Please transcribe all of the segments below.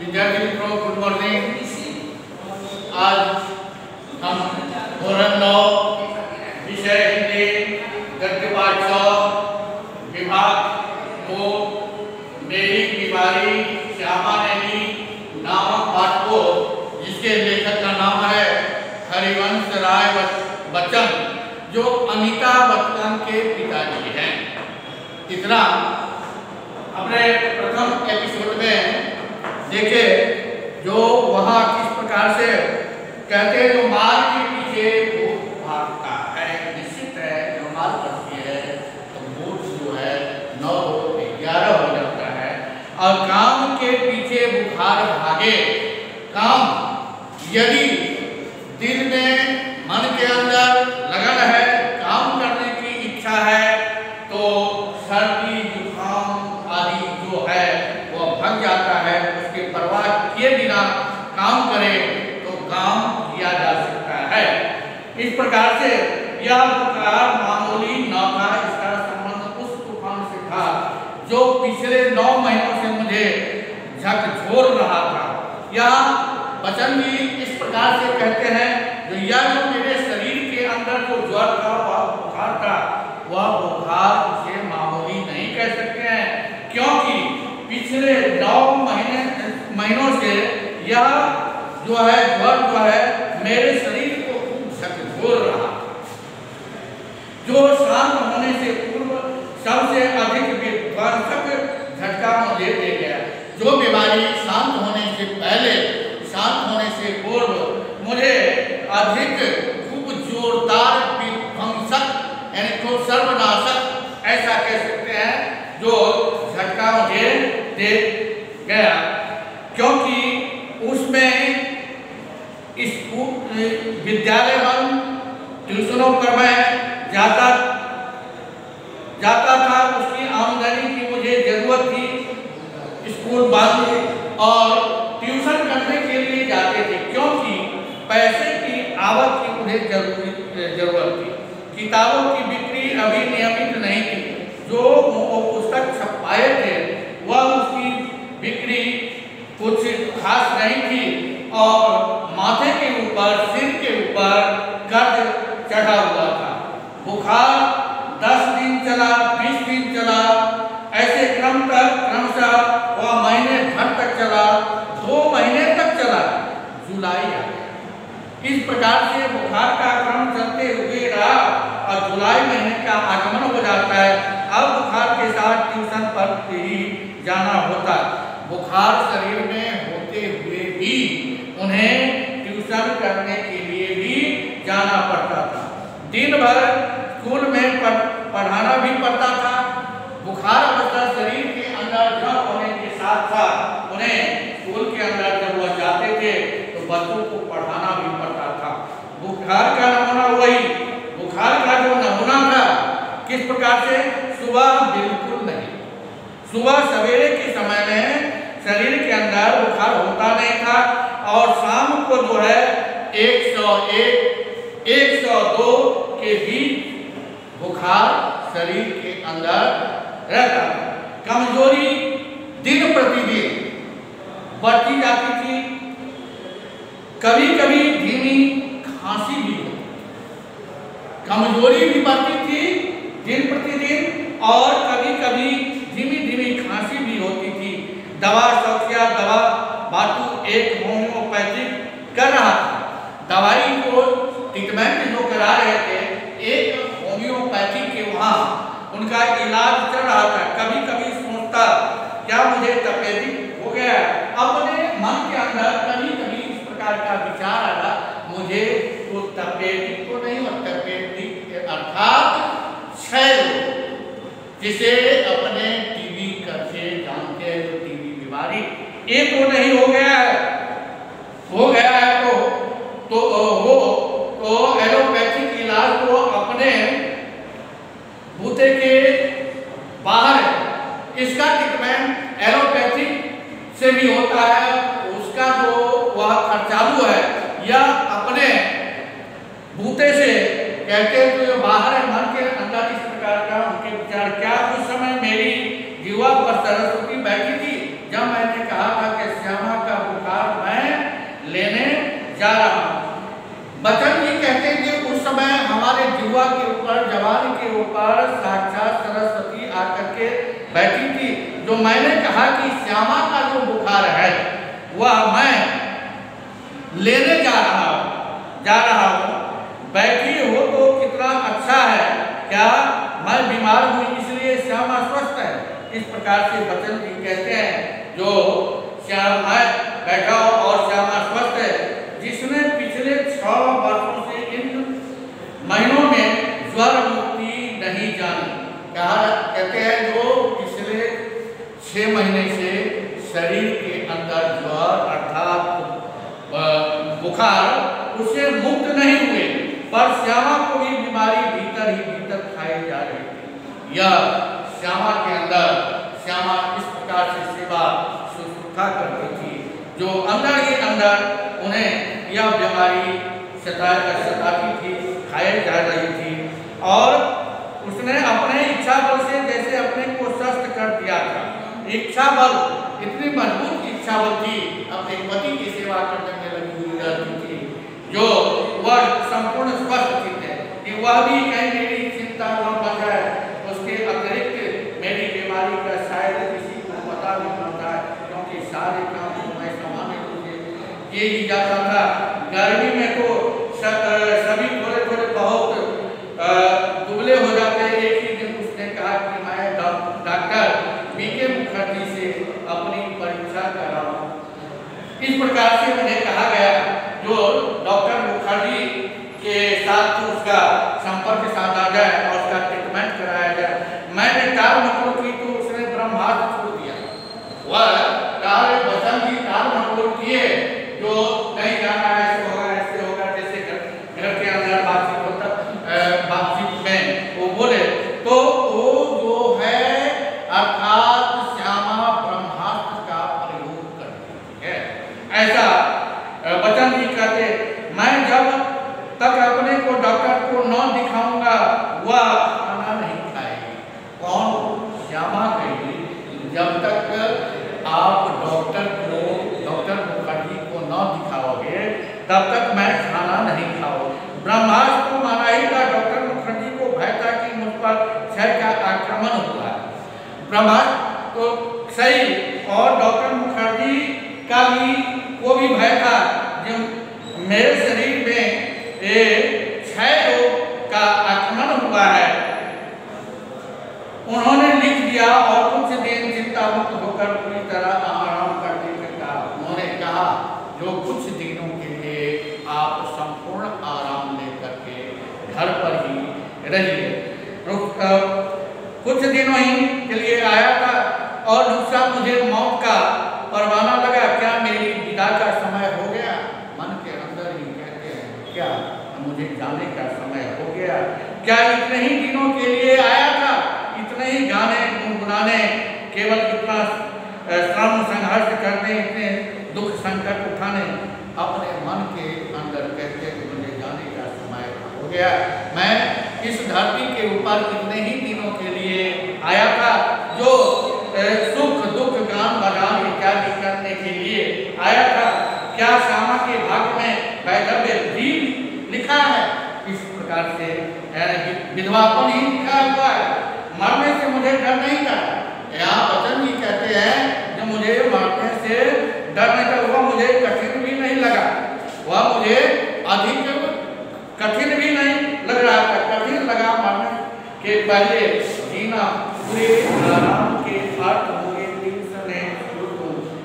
विद्यार्थी मित्रों, good morning. आज हम धोरण 9 विषय हिंदी गद्य पाठ 100 विभाग को मेरी बीमारी श्यामा नैनी नामक पाठ को, जिसके लेखक का नाम है हरिवंश राय बच्चन, जो अमिताभ बच्चन के पिताजी हैं। इतना अपने प्रथम एपिसोड में देखे, जो वहाँ किस प्रकार से कहते हैं, जो मार के पीछे वो भागता है। निश्चित है, जो मार करती है तो मूड जो है 9 से 11 हो जाता है, और काम के पीछे बुखार भागे। काम यदि दिल में मन के अंदर लगन है, काम करने की इच्छा है, तो सर्दी जुकाम आदि जो है वो भग जाता है। उसके परवाह किए बिना काम करे तो काम किया जा सकता है। इस प्रकार से यह बुखार मामूली न था। इसका संबंध उस तूफान से था जो पिछले 9 महीनों से मुझे झकझोर रहा था। यह बच्चन जी इस प्रकार से कहते हैं, यह जो मेरे शरीर के अंदर जो ज्वर था, वह बुखार था, वह बुखार उसे मामूली नहीं कह सकते हैं, क्योंकि पिछले 9 महीनों से यह जो है ज्वर जो है मेरे शरीर को खूब झकझोर रहा, जो शांत होने से पूर्व सबसे अधिक विध्वंसक झटका मुझे दे गया। जो बीमारी शांत होने से पहले, शांत होने से पूर्व मुझे अधिक खूब जोरदार विध्वंसक यानी खूब सर्वनाशक ऐसा कह सकते हैं, जो झटका मुझे दे गया, क्योंकि उसमें विद्यालय में ट्यूशनों पर मैं जाता था। उसकी आमदनी की मुझे जरूरत थी। स्कूल बंद और ट्यूशन करने के लिए जाते थे, क्योंकि पैसे की आवक की मुझे जरूरत थी। किताबों की बिक्री अभी नियमित नहीं थी। जो पुस्तक छपाए थे वह उसकी बिक्री कुछ खास नहीं थी, और माथे के ऊपर, सिर के ऊपर कर्ज चढ़ा हुआ था। बुखार 10 दिन चला, 20 दिन चला, ऐसे क्रमशः वह महीने भर तक चला। 2 महीने तक चला, जुलाई आ गया। इस प्रकार से बुखार का क्रम चलते हुए रहा, और जुलाई महीने का आगमन हो जाता है। अब बुखार के साथ ट्यूशन पर ही जाना होता। बुखार शरीर में होते हुए भी उन्हें ट्यूशन करने के लिए भी जाना पड़ता था। दिन भर स्कूल में पढ़ाना भी पड़ता था। बुखार अवस्था शरीर के अंदर जड़ होने के साथ साथ उन्हें स्कूल के अंदर जब वह जाते थे तो बच्चों को पढ़ाना भी पड़ता था। बुखार का नमूना वही, बुखार का जो नमूना था किस प्रकार से, सुबह बिल्कुल नहीं। सुबह सवेरे के समय में शरीर के अंदर बुखार होता नहीं था, और शाम को जो है 101, 102 के बीच बुखार शरीर के अंदर रहता था। कमजोरी दिन प्रतिदिन बढ़ती जाती थी। कभी कभी धीमी खांसी भी होती, कमजोरी भी बढ़ती थी दिन प्रतिदिन, और कभी कभी धीमी धीमी खांसी भी होती थी। दवा शौकिया दवा बाटू एक होम्योपैथिक कर रहा था। दवाई को ट्रीटमेंट जो करा रहे थे, एक होम्योपैथिक के वहाँ उनका इलाज चल रहा था। कभी कभी सोचता क्या मुझे तपेदिक हो गया। अपने मन के अंदर कभी कभी इस प्रकार का विचार आया, मुझे तो तपेदिक तो नहीं, और तपेदिक अर्थात क्षय, जिसे अपने टीबी करके जानते हैं, जो टीबी बीमारी, ये तो नहीं हो गया है। हो गया है तो एलोपैथिक इलाज तो अपने बूते के बाहर है। इसका ट्रीटमेंट एलोपैथिक से भी होता है। उसका जो वह खर्चालू है, या अपने बूते से कहते हैं, तो ये बाहर है, मन के अंदर इस प्रकार का उनके विचार। क्या उस समय मेरी जीवा पर सरस्वती बैठी थी, जब मैंने कहा था कि श्यामा का ऊपर साक्षात सरस्वती आकर के बैठी थी। जो मैंने कहा कि श्यामा का जो बुखार है वह मैं लेने जा रहा हूँ, बैठी हो तो कितना अच्छा है, क्या मैं बीमार हूँ इसलिए श्यामा स्वस्थ है। इस प्रकार से बचन जी कहते हैं जो श्यामा बैठा हो और श्यामा स्वस्थ है, जिसने पिछले 6 वर्षों से इन महीनों में ज्वर मुक्ति नहीं जानी। कहते हैं जो पिछले 6 महीने से शरीर के अंदर ज्वर अर्थात बुखार उससे मुक्त नहीं हुए, पर श्यामा को भी बीमारी भीतर ही भीतर खाई जा रही थी। यह श्यामा के अंदर श्यामा इस प्रकार से सेवा शुश्रूषा करती थी जो अंदर ही अंदर उन्हें यह बीमारी सताती थी, खाई जा रही थी। और उसने अपने इच्छा बल से जैसे अपने को स्वस्थ कर दिया था। इच्छा बल इतनी मजबूत इच्छा बल थी, अपने पति की सेवा करने में लगी हुई रहती थी, जो वह संपूर्ण स्वस्थ थे कि वह भी कहीं मेरी चिंता न बन जाए। उसके अतिरिक्त मेरी बीमारी का शायद किसी को पता नहीं पड़ता है, क्योंकि सारे काम मैं सामान्य रूप से किए ही जाता था। गर्मी में तो सभी थोड़े थोड़े बहुत दुबले हो जाते हैं। एक ही दिन उसने कहा कि मैं डॉक्टर बीके मुखर्जी से अपनी परीक्षा कराऊं। इस प्रकार से मुझे कहा गया जो डॉक्टर मुखर्जी के साथ उसका संपर्क साधा जाए और उसका ट्रीटमेंट कराया जाए। मैंने टाल मटोल की तो उसने ब्रह्मास्त्र छोड़ दिया। वह टाल बचन की टाल मटोल किए जो नहीं जाना है, ऐसे होगा जैसे घर के अंदर बातचीत में वो बोले तो वो जो है अर्थात श्यामा ब्रह्मास्त्र का प्रयोग करती है। ऐसा बचन जी कहते, मैं जब तक अपने को डॉक्टर को न दिखाऊंगा वह खाना नहीं खाएगी। कौन? श्यामा कहेगी जब तक आप डॉक्टर मुखर्जी को न दिखाओगे तब तक मैं खाना नहीं खाऊंगा। ब्रह्मास्त्र को माना ही था, डॉक्टर मुखर्जी को भय था कि मुझ पर क्षय का आक्रमण हुआ है। ब्रह्मास्त्र तो सही और डॉक्टर मुखर्जी का भी वो भी भय था जो मेरे शरीर में क्षय रोग का आक्रमण हुआ है। उन्होंने लिख दिया और कुछ दिन चिंता मुक्त होकर पूरी तरह आराम करने का कहा। उन्होंने कहा जो कुछ दिनों के लिए आप संपूर्ण आराम लेकर के घर पर ही रहिए। कुछ दिनों ही के लिए आया था और दूसरा मुझे मौत का परवाना लगा। क्या मेरी विदा का समय हो गया? मन के अंदर ही कहते हैं क्या मुझे जाने का समय हो गया? क्या इतने ही दिनों के लिए आया था, इतने ही गाने गुनगुनाने, केवल इतना श्रम संघर्ष करने, इतने दुख संकट उठाने? अपने मन के अंदर कहते हैं मुझे जाने का समय हो गया। मैं इस धरती के ऊपर इतने ही दिनों के लिए आया था जो सुख दुख गान बजान इत्यादि करने के लिए आया था। क्या श्यामा के भाग्य में वैधव्य भी लिखा है? इस प्रकार से विधवापन ही लिखा हुआ है। मरने से मुझे डर नहीं था। यहाँ बचन जी कहते हैं जो मुझे मरने से डर नहीं था, वह मुझे कठिन भी नहीं लगा, वह मुझे अधिक कठिन भी नहीं लग रहा था। कठिन लगा मरने के पहले जीना पूरे आराम के अर्थ होंगे।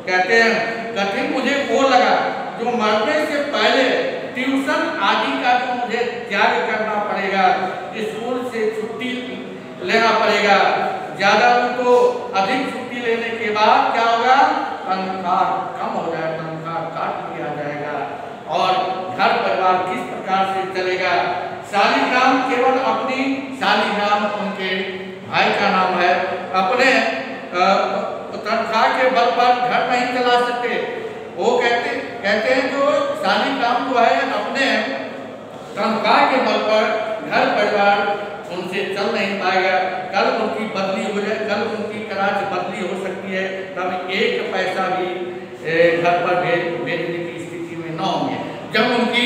कहते हैं कठिन मुझे वो लगा जो मरने से पहले ट्यूशन आदि का जो मुझे त्याग करना पड़ेगा, स्कूल से छुट्टी लेना पड़ेगा। ज्यादा तो अधिक छुट्टी लेने के बाद क्या होगा? तनख्वाह कम हो जाएगा, तनख्वाह काट लिया जाएगा और घर परिवार किस प्रकार से चलेगा? शालीग्राम केवल अपनी शालीग्राम उनके भाई का नाम है, अपने तनख्वाह के बल पर घर नहीं चला सकते। वो कहते हैं जो शालीग्राम जो है अपने तनख्वाह के बल पर घर परिवार उनसे चल नहीं पाएगा। कल उनकी बदली हो जाए, कल उनकी कराच बदली हो सकती है, तब एक पैसा भी घर पर भेजने की स्थिति में न होंगे। जब उनकी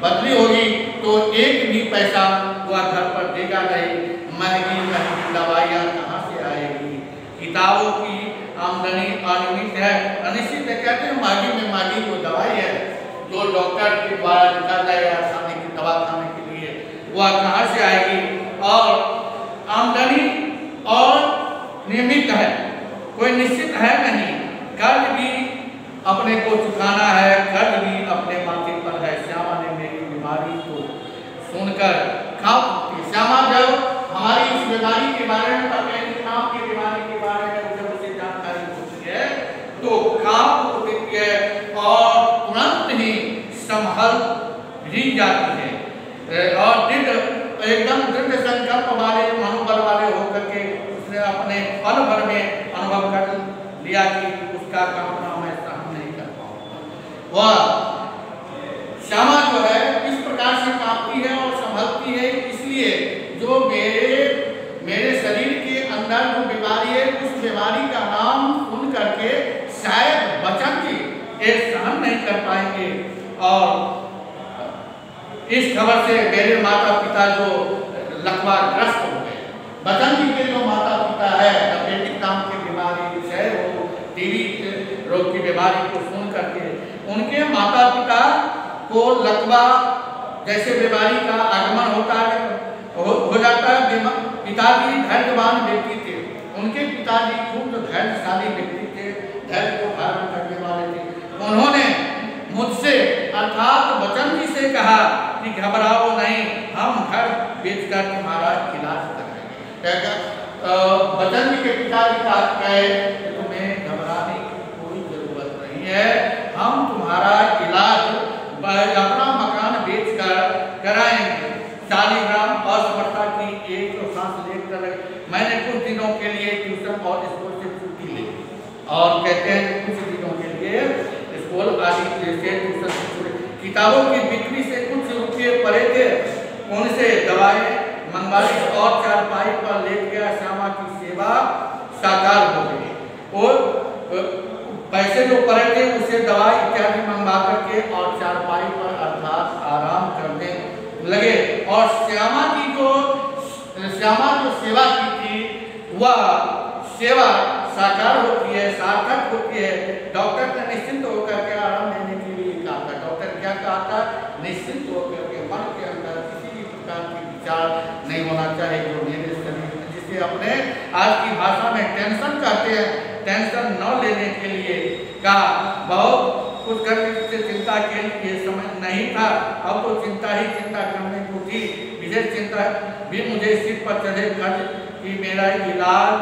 बदली होगी तो एक भी पैसा वह घर पर देगा नहीं। महंगी महंगी दवाइयाँ कहाँ से आएगी, किताबों की आमदनी अनियमित है, अनिश्चित है। कहते हैं मागी में मागी जो दवाई है जो डॉक्टर के द्वारा लिखा जाएगा खाने की दवा खाने के लिए, वह कहाँ से आएगी। और आमदनी और नियमित है, कोई निश्चित है नहीं। कर्ज भी अपने को चुकाना है, कर्ज भी अपने माथे पर है। श्यामा ने मेरी बीमारी को सुनकर श्यामा जब हमारी इस बीमारी के बारे में नाम की बीमारी के बारे में जब उसे जानकारी पूछती है तो कांप उठती है और तुरंत ही संभल ही जाती है और एकदम दृढ़ संकल्प वाले मनोबल वाले होकर के उसने अपने पल भर में अनुभव कर लिया कि उसका कामना मैं सहन नहीं कर पाऊंगा। वह श्यामा जो है इस प्रकार से कांपती है और संभलती है, इसलिए जो मेरे शरीर के अंदर जो बीमारी है उस बीमारी का नाम सुन करके शायद बचन जी एक सहन नहीं कर पाएंगे। और इस खबर से मेरे माता पिता जो लकवाग्रस्त हो गए, बचन जी के जो माता पिता है तपेटिक नाम की बीमारी, क्षय रोग, टीबी रोग की बीमारी को सुन करके उनके माता पिता को लकवा जैसे बीमारी का आगमन होता है हो जाता है। पिताजी धैर्यवान व्यक्ति थे, उनके पिताजी खूब धैर्यशाली व्यक्ति थे, धैर्य को धारण करने वाले थे। उन्होंने मुझसे अर्थात बचन जी से कहा कि घबराओ नहीं, हम घर बेचकर तुम्हारा इलाज कराएंगे। बचन जी के पिताजी कहे तुम्हें घबराने की कोई जरूरत नहीं है, हम तुम्हारा इलाज अपना मकान बेचकर कराएंगे। शालीग्राम असमर्था की एक तो सांस लेकर मैंने कुछ दिनों के लिए ट्यूशन और स्कूल से छुट्टी ली और कहते हैं कुछ दिनों के लिए स्कूल आदि से ट्यूशन से किताबों की बिक्री से कुछ रुपये पड़े थे, उनसे दवाएं मंगवाई और चारपाई पर लेट गया। श्यामा की सेवा साकार हो गई और पैसे जो पड़े थे उसे दवाई इत्यादि मंगवा करके और चारपाई पर अर्थात आराम करने लगे। और श्यामा जो सेवा की थी वह सेवा साकार होती है, सार्थक होती है। डॉक्टर ने निश्चिंत होकर के आराम देने के लिए कहा था। डॉक्टर क्या कहा था? निश्चिंत होकर के मन के अंदर किसी भी प्रकार की विचार नहीं होना चाहिए जो मेरे शरीर में, जिसे अपने आज की भाषा में टेंशन कहते हैं, टेंशन न लेने के लिए कहा। बहुत कुछ करने से चिंता के लिए समय नहीं था, अब तो चिंता ही चिंता करने को थी। विशेष चिंता भी मुझे सिर पर चढ़े कर्ज कि मेरा इलाज